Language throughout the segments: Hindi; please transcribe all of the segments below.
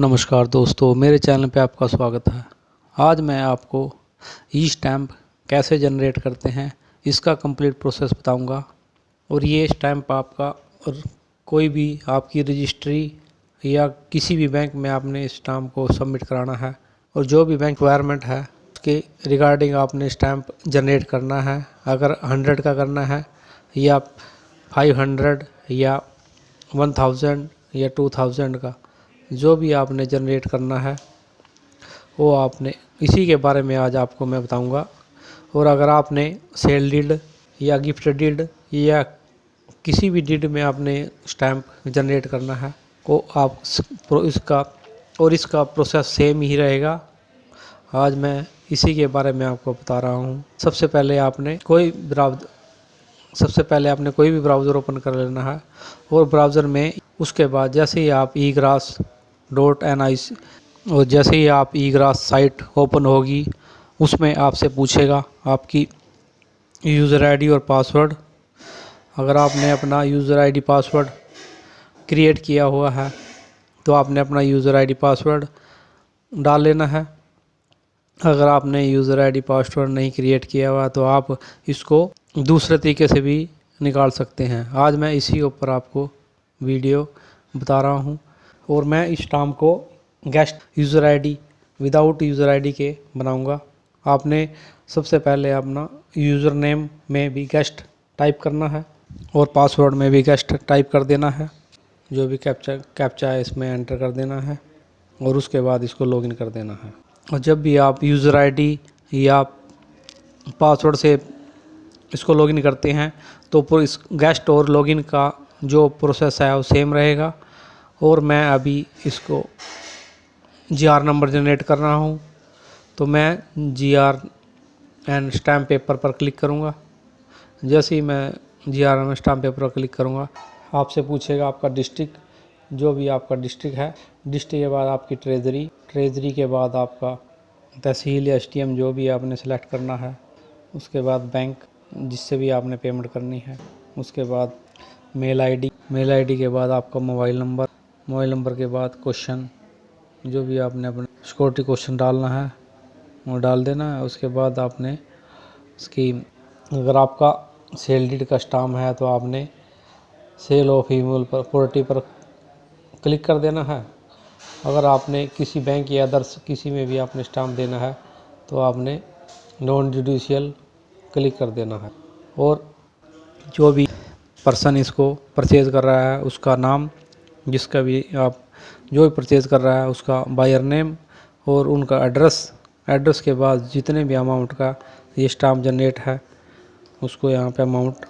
नमस्कार दोस्तों, मेरे चैनल पे आपका स्वागत है। आज मैं आपको ई स्टैम्प कैसे जनरेट करते हैं इसका कंप्लीट प्रोसेस बताऊंगा। और ये स्टैम्प आपका और कोई भी आपकी रजिस्ट्री या किसी भी बैंक में आपने इस स्टैम्प को सबमिट कराना है और जो भी बैंक रिक्वायरमेंट है उसके रिगार्डिंग आपने स्टैम्प जनरेट करना है। अगर 100 का करना है या 500 या 1000 या 2000 का, जो भी आपने जनरेट करना है वो आपने इसी के बारे में आज आपको मैं बताऊंगा। और अगर आपने सेल डीड या गिफ्ट डीड या किसी भी डीड में आपने स्टैम्प जनरेट करना है वो आप इसका प्रोसेस सेम ही रहेगा। आज मैं इसी के बारे में आपको बता रहा हूँ। सबसे पहले आपने कोई भी ब्राउज़र ओपन कर लेना है और ब्राउज़र में उसके बाद जैसे ही आप egrass.nic और जैसे ही आप egrass साइट ओपन होगी उसमें आपसे पूछेगा आपकी यूज़र आईडी और पासवर्ड। अगर आपने अपना यूज़र आईडी पासवर्ड क्रिएट किया हुआ है तो आपने अपना यूज़र आईडी पासवर्ड डाल लेना है। अगर आपने यूज़र आईडी पासवर्ड नहीं क्रिएट किया हुआ तो आप इसको दूसरे तरीके से भी निकाल सकते हैं। आज मैं इसी ऊपर आपको वीडियो बता रहा हूं। और मैं इस स्टैम्प को guest user ID without user ID के बनाऊंगा। आपने सबसे पहले अपना यूज़र नेम में भी गेस्ट टाइप करना है और पासवर्ड में भी गेस्ट टाइप कर देना है। जो भी कैप्चा है इसमें एंटर कर देना है और उसके बाद इसको लॉगिन कर देना है। और जब भी आप यूज़र आईडी या पासवर्ड से इसको लॉगिन करते हैं तो इस गेस्ट और लॉगिन का जो प्रोसेस है वो सेम रहेगा। और मैं अभी इसको जीआर नंबर जनरेट कर रहा हूँ तो मैं जीआर एंड स्टैम्प पेपर पर क्लिक करूँगा। जैसे ही मैं जीआर एंड स्टैम्प पेपर पर क्लिक करूँगा आपसे पूछेगा आपका डिस्ट्रिक्ट, जो भी आपका डिस्ट्रिक्ट है। डिस्ट्रिक्ट के बाद आपकी ट्रेजरी के बाद आपका तहसील या एसटीएम जो भी आपने सेलेक्ट करना है। उसके बाद बैंक जिससे भी आपने पेमेंट करनी है। उसके बाद मेल आईडी के बाद आपका मोबाइल नंबर के बाद क्वेश्चन, जो भी आपने अपने सिक्योरिटी क्वेश्चन डालना है वो डाल देना है। उसके बाद आपने इसकी अगर आपका सेल डीड का स्टाम्प है तो आपने सेल ऑफ ईमेल पर 40 पर क्लिक कर देना है। अगर आपने किसी बैंक या अदर्स किसी में भी आपने स्टाम्प देना है तो आपने नॉन जुडिशियल क्लिक कर देना है। और जो भी पर्सन इसको परचेज़ कर रहा है उसका नाम, जिसका भी आप जो भी परचेज़ कर रहा है उसका बायर नेम और उनका एड्रेस के बाद जितने भी अमाउंट का ये स्टाम्प जनरेट है उसको यहाँ पे अमाउंट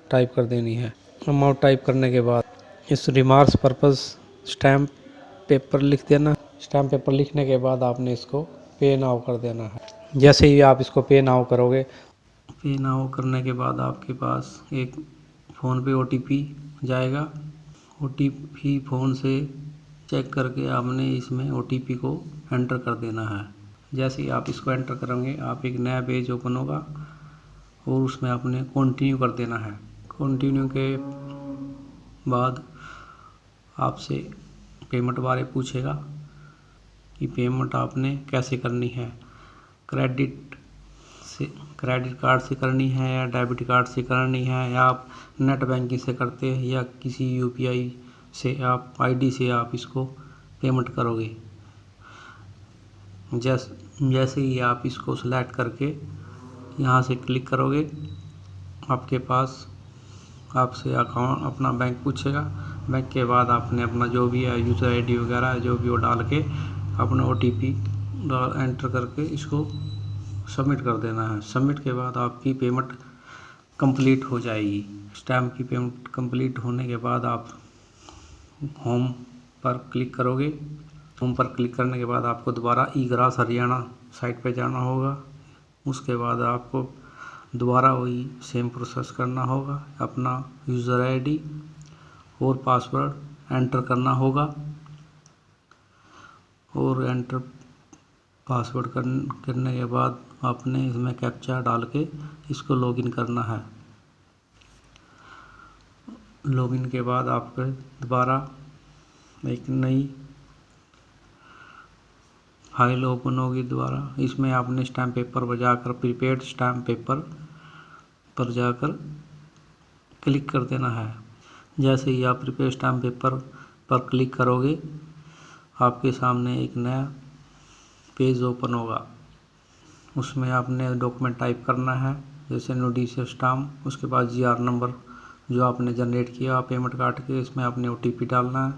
टाइप कर देनी है। अमाउंट टाइप करने के बाद इस रिमार्क्स पर्पस स्टैम्प पेपर लिख देना। स्टैम्प पेपर लिखने के बाद आपने इसको पे नाउ कर देना है। जैसे ही आप इसको पे नाउ करोगे, पे नाउ करने के बाद आपके पास एक फ़ोन पे ओटीपी जाएगा। ओटीपी फ़ोन से चेक करके आपने इसमें ओटीपी को एंटर कर देना है। जैसे ही आप इसको एंटर करेंगे आप एक नया पेज ओपन होगा और उसमें आपने कंटिन्यू कर देना है। कंटिन्यू के बाद आपसे पेमेंट बारे पूछेगा कि पेमेंट आपने कैसे करनी है, क्रेडिट कार्ड से करनी है या डेबिट कार्ड से करनी है या आप नेट बैंकिंग से करते हैं या किसी यूपीआई से आप आईडी से आप इसको पेमेंट करोगे। जैसे ही आप इसको सेलेक्ट करके यहाँ से क्लिक करोगे आपके पास आपसे अकाउंट अपना बैंक पूछेगा। बैंक के बाद आपने अपना जो भी है यूज़र आईडी वगैरह जो भी वो डाल के अपना ओटीपी एंटर करके इसको सबमिट कर देना है। सबमिट के बाद आपकी पेमेंट कंप्लीट हो जाएगी। स्टैम्प की पेमेंट कंप्लीट होने के बाद आप होम पर क्लिक करोगे। होम पर क्लिक करने के बाद आपको दोबारा egrass हरियाणा साइट पे जाना होगा। उसके बाद आपको दोबारा वही सेम प्रोसेस करना होगा। अपना यूज़र आईडी और पासवर्ड एंटर करना होगा और एंटर पासवर्ड करने के बाद आपने इसमें कैप्चा डाल के इसको लॉगिन करना है। लॉगिन के बाद आपको दोबारा एक नई फाइल ओपन होगी दोबारा। इसमें आपने स्टैम्प पेपर पर जाकर प्रीपेड स्टैम्प पेपर पर जाकर क्लिक कर देना है। जैसे ही आप प्रीपेड स्टैम्प पेपर पर क्लिक करोगे आपके सामने एक नया पेज ओपन होगा। उसमें आपने डॉक्यूमेंट टाइप करना है, जैसे नोटिस स्टाम्प, उसके बाद GR नंबर जो आपने जनरेट किया पेमेंट काट के, इसमें आपने OTP डालना है।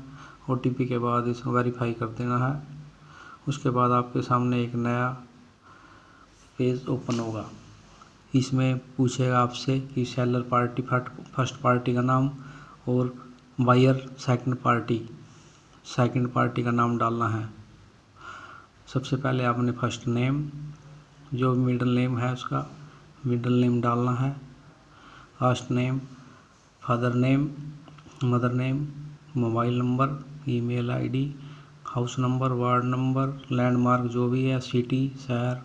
OTP के बाद इसको वेरीफाई कर देना है। उसके बाद आपके सामने एक नया पेज ओपन होगा। इसमें पूछेगा आपसे कि सेलर पार्टी फर्स्ट पार्टी का नाम और बायर सेकंड पार्टी का नाम डालना है। सबसे पहले आपने फर्स्ट नेम, जो मिडिल नेम है उसका मिडिल नेम डालना है। Last name, father name, mother name, mobile number, email ID, house number, ward number, landmark जो भी है, सिटी, शहर,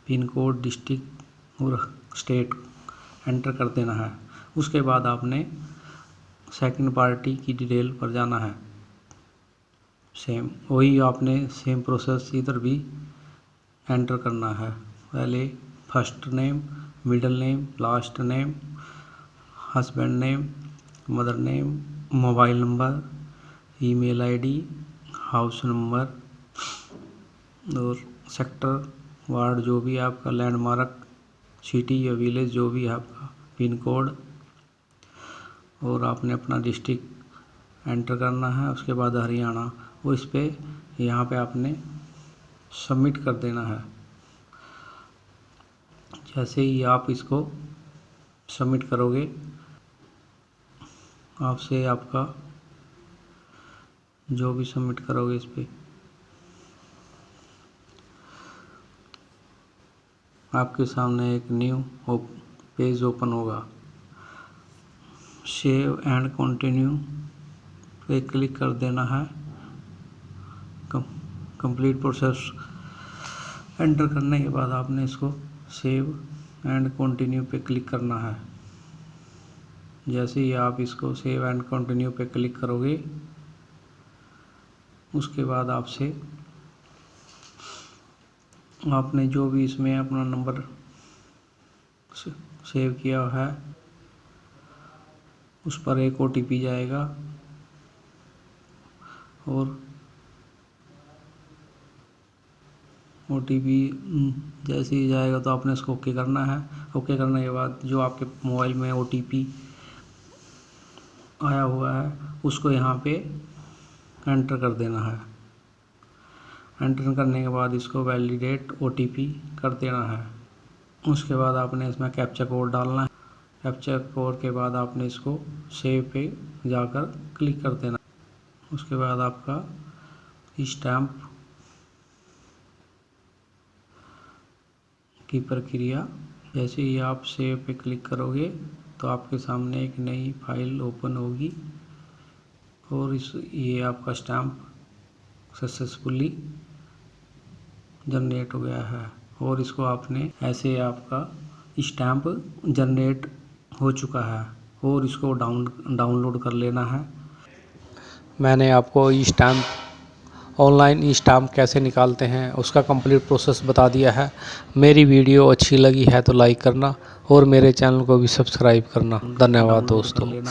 पिन कोड, डिस्ट्रिक्ट और स्टेट एंटर कर देना है। उसके बाद आपने सेकंड पार्टी की डिटेल पर जाना है। सेम वही आपने सेम प्रोसेस इधर भी एंटर करना है। पहले first name, middle name, last name, husband name, mother name, mobile number, email ID, house number और सेक्टर, वार्ड जो भी है आपका, लैंडमार्क, सिटी या विलेज जो भी है आपका, पिन कोड, और आपने अपना डिस्ट्रिक्ट एंटर करना है। उसके बाद हरियाणा, वो इस पे यहाँ पे आपने सबमिट कर देना है। जैसे ही आप इसको सबमिट करोगे आपसे आपका जो भी सबमिट करोगे इस पे आपके सामने एक न्यू पेज ओपन होगा। सेव एंड कंटिन्यू पे क्लिक कर देना है। कंप्लीट प्रोसेस एंटर करने के बाद आपने इसको सेव एंड कंटिन्यू पे क्लिक करना है। जैसे ही आप इसको सेव एंड कंटिन्यू पे क्लिक करोगे उसके बाद आपने जो भी इसमें अपना नंबर सेव किया है उस पर एक OTP जाएगा और OTP जैसे ही जाएगा तो आपने इसको ओके करना है। ओके करने के बाद जो आपके मोबाइल में OTP आया हुआ है उसको यहाँ पे एंटर कर देना है। एंटर करने के बाद इसको वैलिडेट OTP कर देना है। उसके बाद आपने इसमें कैप्चा कोड डालना है। कैप्चा कोड के बाद आपने इसको सेव पे जाकर क्लिक कर देना। उसके बाद आपका स्टैम्प की प्रक्रिया, जैसे ही आप सेव पे क्लिक करोगे तो आपके सामने एक नई फाइल ओपन होगी और ये आपका स्टैम्प सक्सेसफुली जनरेट हो गया है। और इसको आपने ऐसे आपका स्टैम्प जनरेट हो चुका है और इसको डाउनलोड कर लेना है। मैंने आपको ऑनलाइन स्टैम्प कैसे निकालते हैं उसका कंप्लीट प्रोसेस बता दिया है। मेरी वीडियो अच्छी लगी है तो लाइक करना और मेरे चैनल को भी सब्सक्राइब करना। धन्यवाद दोस्तों।